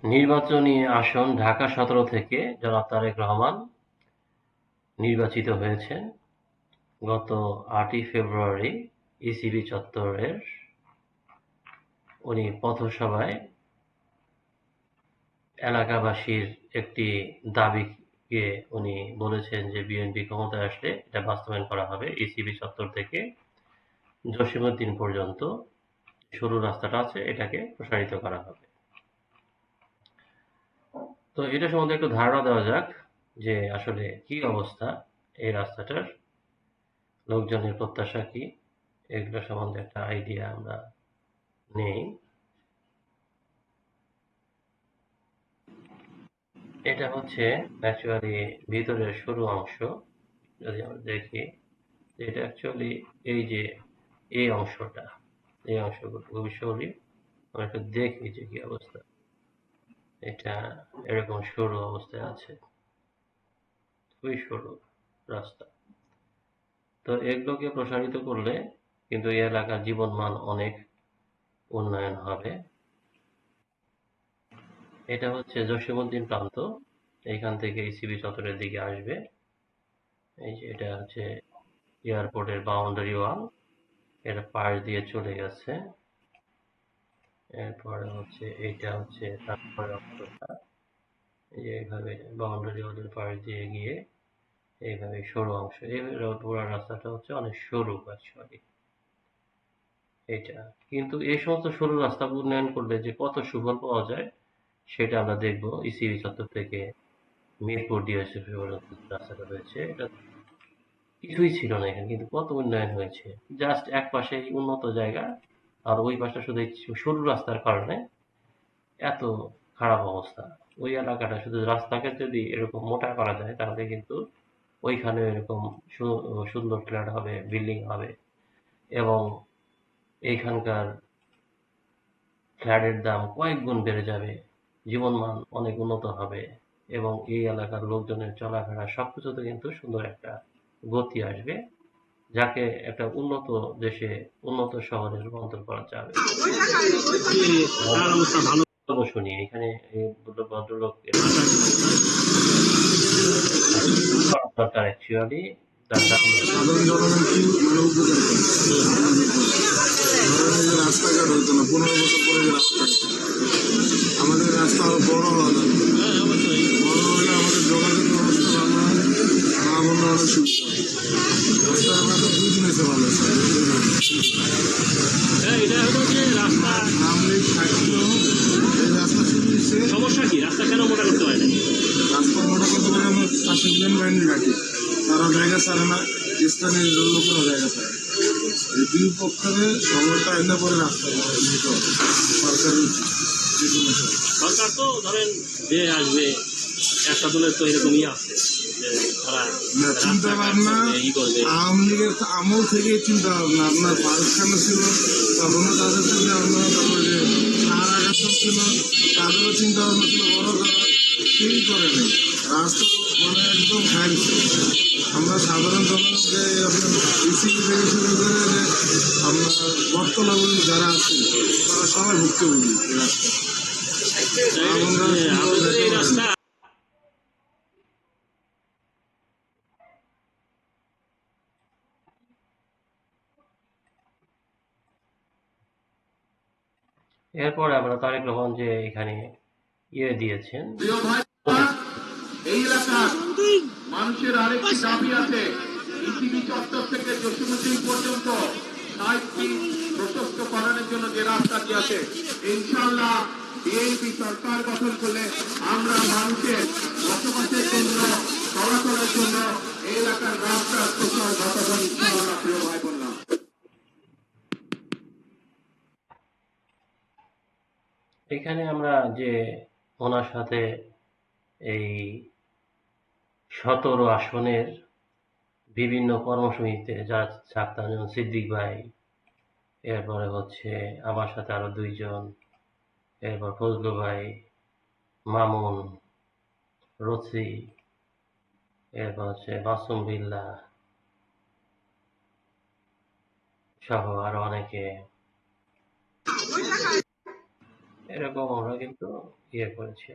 নির্বাচনী আসন ঢাকা ১৭ থেকে জনাব তারেক রহমান নির্বাচিত হয়েছেন গত ৮ই ফেব্রুয়ারি ইসিবি চত্বরের উনি পথসভায় এলাকাবাসীর একটি দাবিকে উনি বলেছেন যে বিএনপি ক্ষমতায় আসলে এটা বাস্তবায়ন করা হবে। ইসিবি চত্বর থেকে জসীমউদ্দিন পর্যন্ত সরু রাস্তাটা আছে এটাকে প্রসারিত করা হবে। তো এটা সম্বন্ধে একটু ধারণা দেওয়া যাক যে আসলে কি অবস্থা এই রাস্তাটার, লোকজনের প্রত্যাশা কি, এগুলো সম্বন্ধে একটা আইডিয়া আমরা নেই। এটা হচ্ছে অ্যাকচুয়ালি ভিতরের সরু অংশ। যদি আমরা দেখি এটা অ্যাকচুয়ালি এই যে এই অংশটা, এই অংশগুলো খুবই সরু। আমরা একটু দেখি যে কি অবস্থা। এটা এরকম সরু অবস্থায় আছে, খুবই সরু রাস্তা। তো এগুলোকে প্রসারিত করলে কিন্তু এই এলাকার জীবনমান অনেক উন্নয়ন হবে। এটা হচ্ছে জসীমউদ্দিন প্রান্ত, এইখান থেকে ইসিবি চত্বরের দিকে আসবে। এই যে এটা হচ্ছে এয়ারপোর্টের বাউন্ডারি ওয়াল, এটা পাশ দিয়ে চলে গেছে। এরপরে হচ্ছে এইটা হচ্ছে তারপরে অংশটা, এই যে এইভাবে বাউন্ডারি ওয়ালের পাশ দিয়ে গিয়ে এইভাবে সরু অংশ, এই পুরো রাস্তাটা হচ্ছে অনেক সরু অ্যাকচুয়ালি এটা। কিন্তু এই সমস্ত সরু রাস্তা উন্নয়ন করলে যে কত সুফল পাওয়া যায় সেটা আমরা দেখব। ইসিবি চত্বর থেকে মিরপুর ডিওএসএফ রাস্তাটা রয়েছে, এটা কিছুই ছিল না এখানে, কিন্তু কত উন্নয়ন হয়েছে। জাস্ট এক পাশে উন্নত জায়গা আর ওই পাশটা শুধু এই সরু রাস্তার কারণে এত খারাপ অবস্থা। ওই এলাকাটা শুধু রাস্তাকে যদি এরকম মোটা করা যায় তাহলে কিন্তু ওইখানে এরকম সুন্দর ফ্ল্যাট হবে, বিল্ডিং হবে এবং এইখানকার ফ্ল্যাটের দাম কয়েক গুণ বেড়ে যাবে, জীবনমান অনেক উন্নত হবে এবং এই এলাকার লোকজনের চলাফেরা সবকিছুতে কিন্তু সুন্দর একটা গতি আসবে, যাকে একটা উন্নত দেশে, উন্নত শহরে রূপান্তর করা যাবে। গল্প শুনি এখানে, এই দুটো ভদ্রলোক দরকার অ্যাকচুয়ালি সাধারণ জনগণ কি মানে উপকার করে রাস্তাঘাট হইতো না 15 বছর পরে যে রাস্তাঘাট আমাদের রাস্তা আরো বড় হওয়া দরকার। বড় হলে আমাদের যোগাযোগ ব্যবস্থা ভালো হয়, মা বোন অনেক সুবিধা হয়। রাস্তা আমরা তো বিজনেসে ভালো আমলিগ থাকলেও এই রাস্তা শুরু হচ্ছে। সমস্যা কি? রাস্তা কেন মোটা করতে হয় না? রাস্তা মোটা করতে পারে আমরা পাশে প্লেন বাহিনী রাখি, তারা জায়গা ছাড়ে না, স্থানীয় লোকেরা জায়গা ছাড়ে। এই দুই পক্ষের সময়টা এনে পরে রাস্তা নিতে হবে সরকারের উচিত। সরকার তো ধরেন যে আসবে একটা দলের তো এরকমই আছে যে তারা চিন্তা ভাবনা আওয়ামী লীগের আমল থেকে চিন্তা ভাবনা আপনার ফারুক খান ছিল, তখনও তাদের চিন্তা ভাবনা, তারপরে যে আর আগাছন ছিল তাদেরও চিন্তা ভাবনা ছিল বড় করা, কেউই করে নেই। রাস্তা মানে একদম হ্যান্ডস। আমরা সাধারণ জনগণ যে আপনার বিসিবি থেকে শুরু করে যে আপনার বটতলা যারা আছে তারা সবাই ভুক্তভোগী এই রাস্তা। এই রাস্তা এরপরে আমরা তারেক রহমান যে এখানে দিয়েছেন। এই এলাকার মানুষের আরেকটি দাবি আছে, ইসিবি চত্বর থেকে জসীমউদ্দিন পর্যন্ত ৬০টি প্রশস্তকরণের জন্য যে রাস্তাটি আছে, ইনশাআল্লাহ বিএনপি সরকার গঠন করলে আমরা মানুষের বসবাসের জন্য, চলাচলের জন্য এই এলাকার রাস্তার প্রচার ঘটাবো ইনশাআল্লাহ। প্রিয় ভাই বললাম, এখানে আমরা যে ওনার সাথে এই ১৭ আসনের বিভিন্ন কর্মসমিতিতে যারা থাকতাম, যেমন সিদ্দিক ভাই, এরপরে হচ্ছে আমার সাথে আরো ২ জন, এরপর ফজলু ভাই, মামুন, রথি, এরপর হচ্ছে মাসুম বিল্লাহ সহ আরো অনেকে এরকম আমরা কিন্তু ইয়ে করেছি।